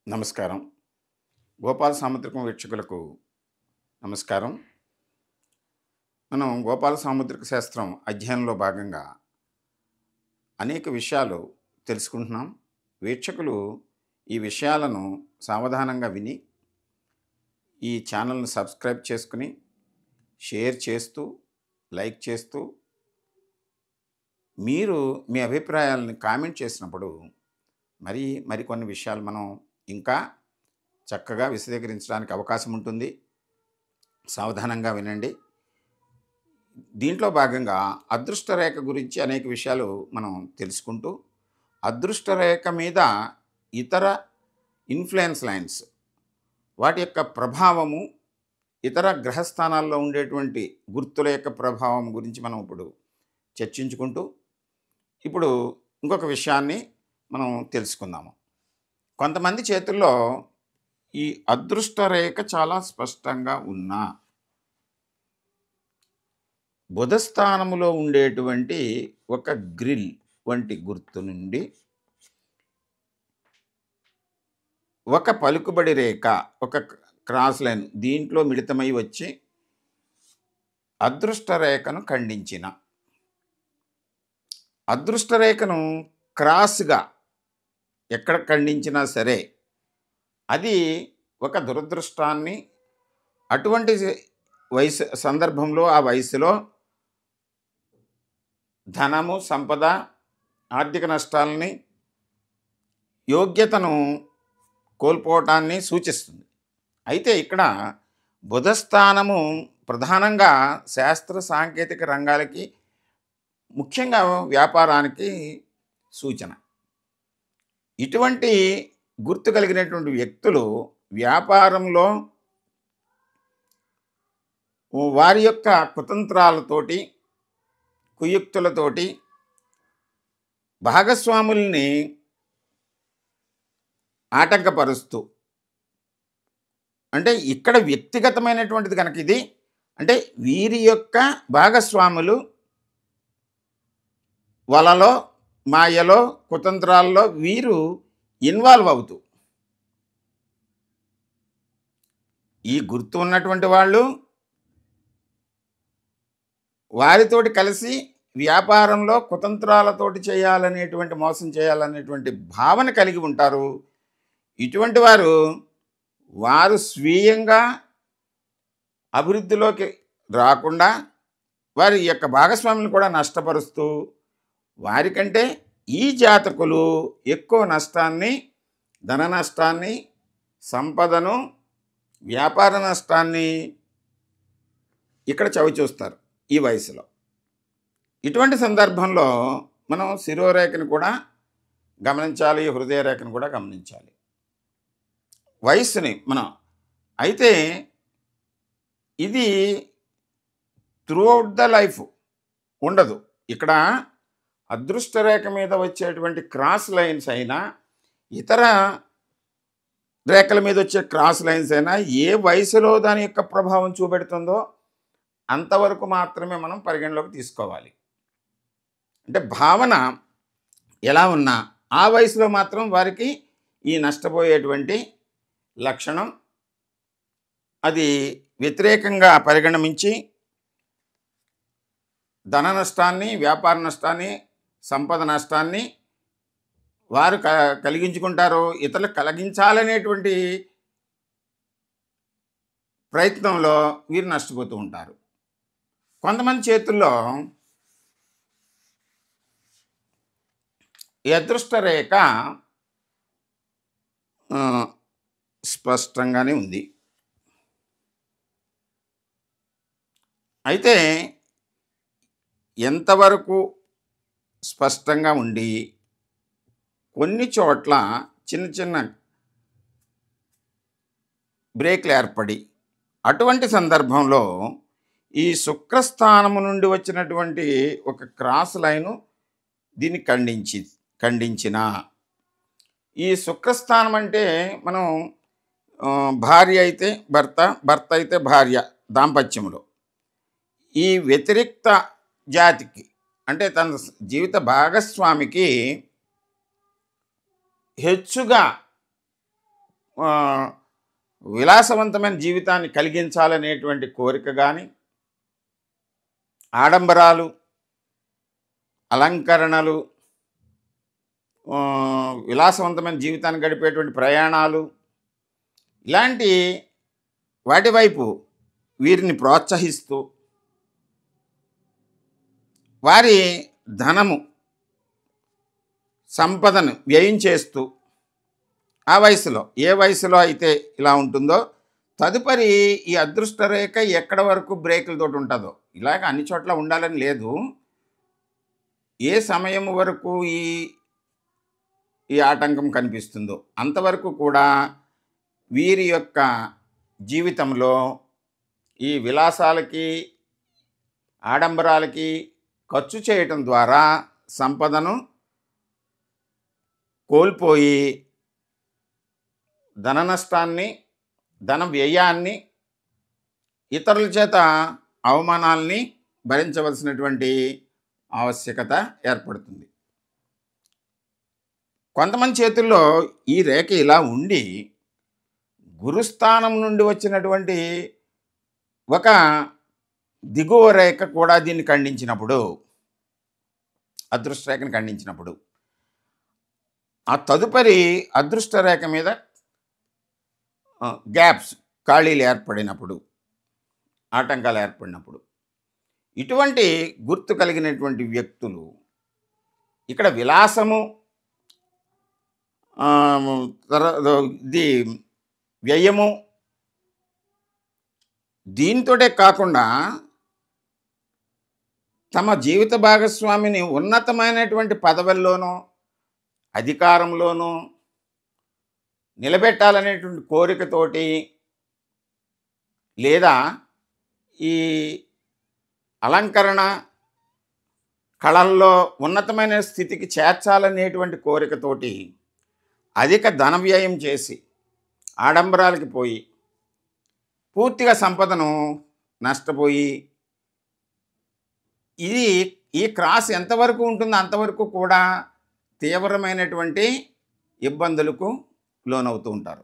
నమస్కారం. గోపాల సాముద్రికం వీక్షకులకు నమస్కారం. మనం గోపాల సాముద్రిక శాస్త్రం అధ్యయనంలో భాగంగా అనేక విషయాలు తెలుసుకుంటున్నాం. వీక్షకులు ఈ విషయాలను సావధానంగా విని ఈ ఛానల్ని సబ్స్క్రైబ్ చేసుకుని షేర్ చేస్తూ లైక్ చేస్తూ మీరు మీ అభిప్రాయాలను కామెంట్ చేసినప్పుడు మరికొన్ని విషయాలు మనం ఇంకా చక్కగా విశదీకరించడానికి అవకాశం ఉంటుంది. సావధానంగా వినండి. దీంట్లో భాగంగా అదృష్ట రేఖ గురించి అనేక విషయాలు మనం తెలుసుకుంటూ, అదృష్ట రేఖ మీద ఇతర ఇన్ఫ్లుయెన్స్ లైన్స్ వాటి యొక్క ప్రభావము, ఇతర గ్రహస్థానాల్లో ఉండేటువంటి గుర్తుల యొక్క ప్రభావం గురించి మనం ఇప్పుడు చర్చించుకుంటూ, ఇప్పుడు ఇంకొక విషయాన్ని మనం తెలుసుకుందాము. కొంతమంది చేతుల్లో ఈ అదృష్ట రేఖ చాలా స్పష్టంగా ఉన్నా బుధస్థానములో ఉండేటువంటి ఒక గ్రిల్ వంటి గుర్తు నుండి ఒక పలుకుబడి రేఖ, ఒక క్రాస్ లైన్ దీంట్లో మిళితమై వచ్చి అదృష్ట రేఖను ఖండించిన, అదృష్ట రేఖను క్రాస్గా ఎక్కడ ఖండించినా సరే అది ఒక దురదృష్టాన్ని, అటువంటి వయసు సందర్భంలో ఆ వయసులో ధనము, సంపద, ఆర్థిక నష్టాలని, యోగ్యతను కోల్పోవటాన్ని సూచిస్తుంది. అయితే ఇక్కడ బుధస్థానము ప్రధానంగా శాస్త్ర సాంకేతిక రంగాలకి, ముఖ్యంగా వ్యాపారానికి సూచన. ఇటువంటి గుర్తు కలిగినటువంటి వ్యక్తులు వ్యాపారంలో వారి యొక్క కుతంత్రాలతోటి, కుయుక్తులతోటి భాగస్వాముల్ని ఆటంకపరుస్తూ, అంటే ఇక్కడ వ్యక్తిగతమైనటువంటిది కనుక ఇది, అంటే వీరి యొక్క భాగస్వాములు వలలో, మాయలో, కుతంత్రాల్లో వీరు ఇన్వాల్వ్ అవుతూ, ఈ గుర్తు ఉన్నటువంటి వాళ్ళు వారితోటి కలిసి వ్యాపారంలో కుతంత్రాలతోటి చేయాలనేటువంటి, మోసం చేయాలనేటువంటి భావన కలిగి ఉంటారు. ఇటువంటి వారు స్వీయంగా అభివృద్ధిలోకి రాకుండా వారి యొక్క భాగస్వాములను కూడా నష్టపరుస్తూ, వారికంటే ఈ జాతకులు ఎక్కువ నష్టాన్ని, ధన నష్టాన్ని, సంపదను, వ్యాపార నష్టాన్ని ఇక్కడ చవిచూస్తారు ఈ వయసులో. ఇటువంటి సందర్భంలో మనం శిరోరేఖను కూడా గమనించాలి, హృదయ రేఖను కూడా గమనించాలి, వయస్సుని మనం. అయితే ఇది త్రూఅవుట్ ద లైఫ్ ఉండదు. ఇక్కడ అదృష్ట రేఖ మీద వచ్చేటువంటి క్రాస్ లైన్స్ అయినా, ఇతర రేఖల మీద వచ్చే క్రాస్ లైన్స్ అయినా ఏ వయసులో దాని యొక్క ప్రభావం చూపెడుతుందో అంతవరకు మాత్రమే మనం పరిగణలోకి తీసుకోవాలి. అంటే భావన ఎలా ఉన్నా ఆ వయసులో మాత్రం వారికి ఈ నష్టపోయేటువంటి లక్షణం అది వ్యతిరేకంగా పరిగణించి ధన నష్టాన్ని, వ్యాపార నష్టాన్ని, సంపద నష్టాన్ని వారు కలిగించుకుంటారు. ఇతరులకు కలిగించాలనేటువంటి ప్రయత్నంలో వీరు నష్టపోతూ ఉంటారు. కొంతమంది చేతుల్లో ఈ అదృష్ట రేఖ స్పష్టంగానే ఉంది. అయితే ఎంతవరకు స్పష్టంగా ఉండి కొన్ని చోట్ల చిన్న చిన్న బ్రేక్లు ఏర్పడి, అటువంటి సందర్భంలో ఈ శుక్రస్థానము నుండి వచ్చినటువంటి ఒక క్రాస్ లైను దీన్ని ఖండించిన, ఈ శుక్రస్థానం అంటే మనం భార్య అయితే భర్త, భర్త అయితే భార్య దాంపత్యంలో, ఈ వ్యతిరిక్త జాతికి అంటే తన జీవిత భాగస్వామికి హెచ్చుగా ఆ, విలాసవంతమైన జీవితాన్ని కలిగించాలనేటువంటి కోరిక కానీ, ఆడంబరాలు, అలంకరణలు, ఆ, విలాసవంతమైన జీవితాన్ని గడిపేటువంటి ప్రయాణాలు, ఇలాంటి వాటి వైపు వీరిని ప్రోత్సహిస్తూ వారి ధనము సంపదను వ్యయం చేస్తూ ఆ వయసులో ఏ వయసులో అయితే ఇలా ఉంటుందో తదుపరి ఈ అదృష్ట రేఖ ఎక్కడ వరకు బ్రేకులతో ఉంటుందో, ఇలాగ అన్ని చోట్ల ఉండాలని లేదు, ఏ సమయం వరకు ఈ ఈ ఆటంకం కనిపిస్తుందో అంతవరకు కూడా వీరి యొక్క జీవితంలో ఈ విలాసాలకి ఆడంబరాలకి ఖర్చు చేయటం ద్వారా సంపదను కోల్పోయి ధన నష్టాన్ని, ధన వ్యయాన్ని, ఇతరుల చేత అవమానాల్ని భరించవలసినటువంటి ఆవశ్యకత ఏర్పడుతుంది. కొంతమంది చేతుల్లో ఈ రేఖ ఇలా ఉండి గురుస్థానం నుండి వచ్చినటువంటి ఒక దిగువ రేఖ కూడా దీన్ని ఖండించినప్పుడు, అదృష్ట రేఖను ఖండించినప్పుడు, ఆ తదుపరి అదృష్ట రేఖ మీద గ్యాప్స్, ఖాళీలు ఏర్పడినప్పుడు, ఆటంకాలు ఏర్పడినప్పుడు, ఇటువంటి గుర్తు కలిగినటువంటి వ్యక్తులు ఇక్కడ విలాసము, ఇది వ్యయము, దీంతోటే కాకుండా తమ జీవిత భాగస్వామిని ఉన్నతమైనటువంటి పదవుల్లోనూ అధికారంలోనూ నిలబెట్టాలనేటువంటి కోరికతోటి, లేదా ఈ అలంకరణ కళల్లో ఉన్నతమైన స్థితికి చేర్చాలనేటువంటి కోరికతోటి అధిక ధన వ్యయం చేసి ఆడంబరాలకి పోయి పూర్తిగా సంపదను నష్టపోయి, ఇది ఈ క్రాస్ ఎంతవరకు ఉంటుందో అంతవరకు కూడా తీవ్రమైనటువంటి ఇబ్బందులకు లోనవుతూ ఉంటారు.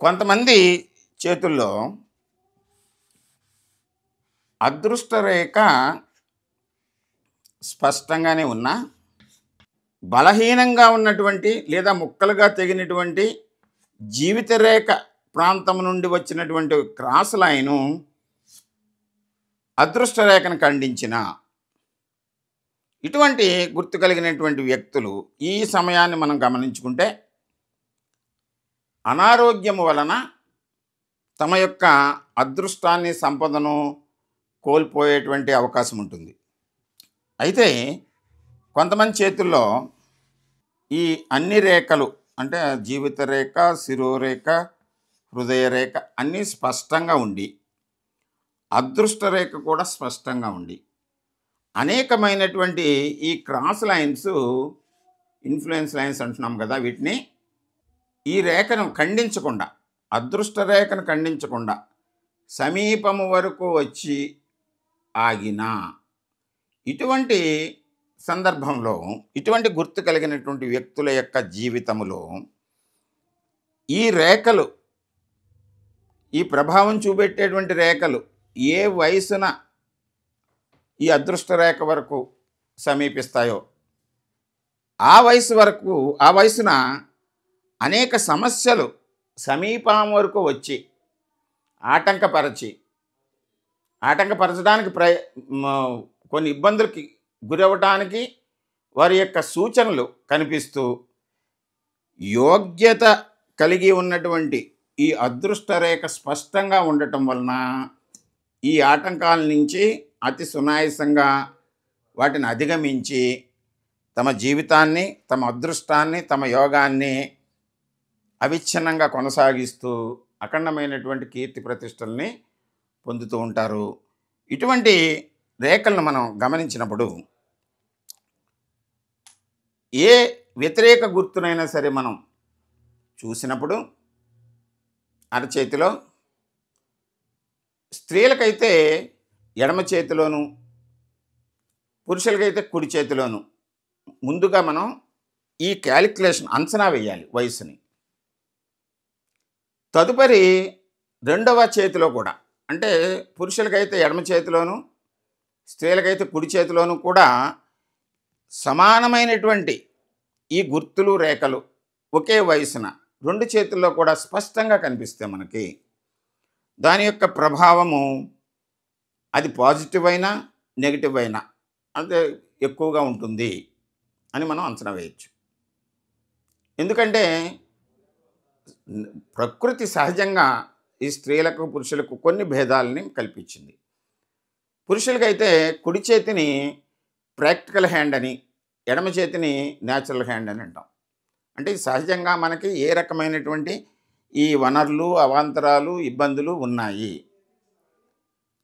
కొంతమంది చేతుల్లో అదృష్ట రేఖ స్పష్టంగానే ఉన్నా బలహీనంగా ఉన్నటువంటి లేదా ముక్కలుగా తెగినటువంటి జీవిత రేఖ ప్రాంతం నుండి వచ్చినటువంటి క్రాస్ లైను అదృష్ట రేఖను ఖండించిన ఇటువంటి గుర్తు కలిగినటువంటి వ్యక్తులు ఈ సమయాన్ని మనం గమనించుకుంటే అనారోగ్యము వలన తమ యొక్క అదృష్టాన్ని, సంపదను కోల్పోయేటువంటి అవకాశం ఉంటుంది. అయితే కొంతమంది చేతుల్లో ఈ అన్ని రేఖలు అంటే జీవిత రేఖ, శిరోరేఖ, హృదయ రేఖ అన్నీ స్పష్టంగా ఉండి, అదృష్ట రేఖ కూడా స్పష్టంగా ఉండి, అనేకమైనటువంటి ఈ క్రాస్ లైన్స్, ఇన్ఫ్లుయెన్స్ లైన్స్ అంటున్నాం కదా, వీటిని ఈ రేఖను ఖండించకుండా, అదృష్ట రేఖను ఖండించకుండా సమీపము వరకు వచ్చి ఆగిన ఇటువంటి సందర్భంలో ఇటువంటి గుర్తు కలిగినటువంటి వ్యక్తుల యొక్క జీవితములో ఈ రేఖలు, ఈ ప్రభావం చూపెట్టేటువంటి రేఖలు ఏ వయసున ఈ అదృష్ట రేఖ వరకు సమీపిస్తాయో ఆ వయసున అనేక సమస్యలు సమీపం వరకు వచ్చి ఆటంకపరచడానికి కొన్ని ఇబ్బందులకి గురవటానికి వారి యొక్క సూచనలు కనిపిస్తూ, యోగ్యత కలిగి ఉన్నటువంటి ఈ అదృష్ట రేఖ స్పష్టంగా ఉండటం వలన ఈ ఆటంకాల నుంచి అతి సునాయాసంగా వాటిని అధిగమించి తమ జీవితాన్ని, తమ అదృష్టాన్ని, తమ యోగాన్ని అవిచ్ఛిన్నంగా కొనసాగిస్తూ అఖండమైనటువంటి కీర్తి ప్రతిష్టల్ని పొందుతూ ఉంటారు. ఇటువంటి రేఖలను మనం గమనించినప్పుడు ఏ వ్యతిరేక గుర్తునైనా సరే మనం చూసినప్పుడు అరచేతిలో, స్త్రీలకైతే ఎడమ చేతిలోను, పురుషులకైతే కుడి చేతిలోను ముందుగా మనం ఈ క్యాలిక్యులేషన్, అంచనా వేయాలి వయసుని. తదుపరి రెండవ చేతిలో కూడా, అంటే పురుషులకైతే ఎడమ చేతిలోను, స్త్రీలకైతే కుడి చేతిలోను కూడా సమానమైనటువంటి ఈ గుర్తులు, రేఖలు ఒకే వయసున రెండు చేతుల్లో కూడా స్పష్టంగా కనిపిస్తాయి మనకి. దాని యొక్క ప్రభావము అది పాజిటివ్ అయినా, నెగిటివ్ అయినా అంతే ఎక్కువగా ఉంటుంది అని మనం అంచనా వేయచ్చు. ఎందుకంటే ప్రకృతి సహజంగా ఈ స్త్రీలకు, పురుషులకు కొన్ని భేదాలని కల్పించింది. పురుషులకైతే కుడి చేతిని ప్రాక్టికల్ హ్యాండ్ అని, ఎడమ చేతిని న్యాచురల్ హ్యాండ్ అని అంటాం. అంటే ఇది సహజంగా మనకి ఏ రకమైనటువంటి ఈ వనరులు, అవాంతరాలు, ఇబ్బందులు ఉన్నాయి,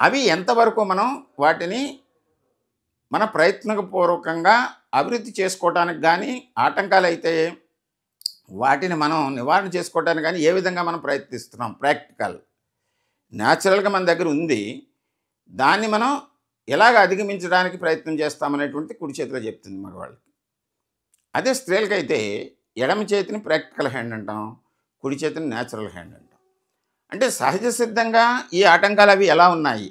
అవి ఎంతవరకు మనం వాటిని మన ప్రయత్నపూర్వకంగా అభివృద్ధి చేసుకోవటానికి కానీ, ఆటంకాలు అయితే వాటిని మనం నివారణ చేసుకోవడానికి కానీ ఏ విధంగా మనం ప్రయత్నిస్తున్నాం. ప్రాక్టికల్ న్యాచురల్గా మన దగ్గర ఉంది, దాన్ని మనం ఎలాగ అధిగమించడానికి ప్రయత్నం చేస్తామనేటువంటి కుడి చేతిలో చెప్తుంది మగవాళ్ళకి. అదే స్త్రీలకైతే ఎడమ చేతిని ప్రాక్టికల్ హ్యాండ్ అంటాం, కుడి చేతిని న్యాచురల్ హ్యాండ్ అంటాం. అంటే సహజ సిద్ధంగా ఈ ఆటంకాలు అవి ఎలా ఉన్నాయి,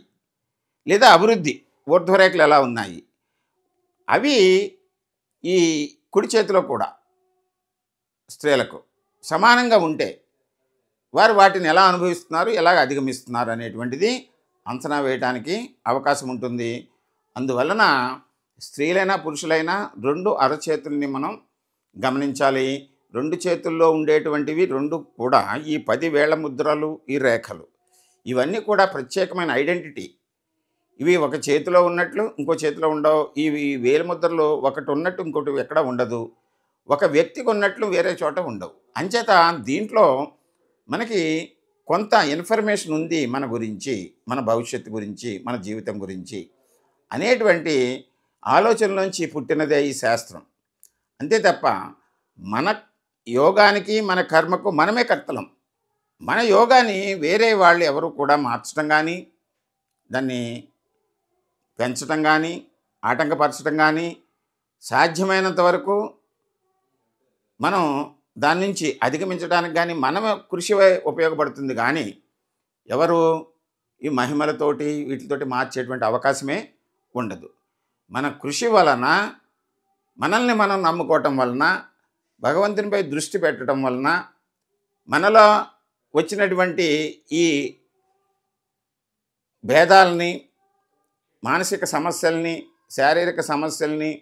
లేదా అభివృద్ధి ఊర్ధ్వరేఖలు ఎలా ఉన్నాయి, అవి ఈ కుడి చేతిలో కూడా స్త్రీలకు సమానంగా ఉంటే వారు వాటిని ఎలా అనుభవిస్తున్నారు, ఎలాగ అధిగమిస్తున్నారు అనేటువంటిది అంచనా వేయడానికి అవకాశం ఉంటుంది. అందువలన స్త్రీలైనా పురుషులైనా రెండు అరచేతుల్ని మనం గమనించాలి. రెండు చేతుల్లో ఉండేటువంటివి రెండు కూడా ఈ 10 వేళ్ల ముద్రలు, ఈ రేఖలు, ఇవన్నీ కూడా ప్రత్యేకమైన ఐడెంటిటీ. ఇవి ఒక చేతిలో ఉన్నట్లు ఇంకో చేతిలో ఉండవు. ఇవి వేలు ముద్రలు ఒకటి ఉన్నట్టు ఇంకోటి ఎక్కడ ఉండదు. ఒక వ్యక్తికి ఉన్నట్లు వేరే చోట ఉండవు. అంచేత దీంట్లో మనకి కొంత ఇన్ఫర్మేషన్ ఉంది మన గురించి, మన భవిష్యత్తు గురించి, మన జీవితం గురించి అనేటువంటి ఆలోచనలోంచి పుట్టినదే ఈ శాస్త్రం. అంతే తప్ప మన యోగానికి, మన కర్మకు మనమే కర్తలం. మన యోగాని వేరే వాళ్ళు ఎవరు కూడా మార్చడం కానీ, దాన్ని పెంచడం కానీ, ఆటంకపరచడం కానీ, సాధ్యమైనంత వరకు మనం దాని నుంచి అధిగమించడానికి కానీ మన కృషి ఉపయోగపడుతుంది. కానీ ఎవరు ఈ మహిమలతోటి వీటితోటి మార్చేటువంటి అవకాశమే ఉండదు. మన కృషి వలన, మనల్ని మనం నమ్ముకోవటం వలన, భగవంతునిపై దృష్టి పెట్టడం వలన మనలో వచ్చినటువంటి ఈ భేదాలని, మానసిక సమస్యల్ని, శారీరక సమస్యల్ని,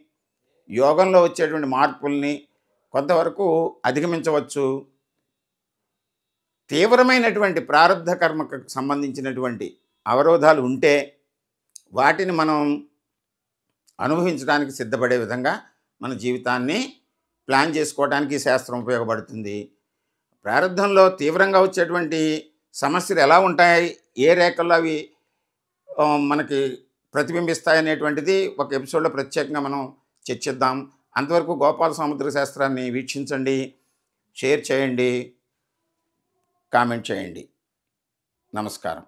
యోగంలో వచ్చేటువంటి మార్పుల్ని కొంతవరకు అధిగమించవచ్చు. తీవ్రమైనటువంటి ప్రారంధ కర్మకు సంబంధించినటువంటి అవరోధాలు ఉంటే వాటిని మనం అనుభవించడానికి సిద్ధపడే విధంగా మన జీవితాన్ని ప్లాన్ చేసుకోవడానికి శాస్త్రం ఉపయోగపడుతుంది. ప్రారంధంలో తీవ్రంగా వచ్చేటువంటి సమస్యలు ఎలా ఉంటాయి, ఏ రేఖల్లో అవి మనకి ప్రతిబింబిస్తాయనేటువంటిది ఒక ఎపిసోడ్లో ప్రత్యేకంగా మనం చర్చిద్దాం. అంతవరకు గోపాల సాముద్రిక శాస్త్రాన్ని వీక్షించండి, షేర్ చేయండి, కామెంట్ చేయండి. నమస్కారం.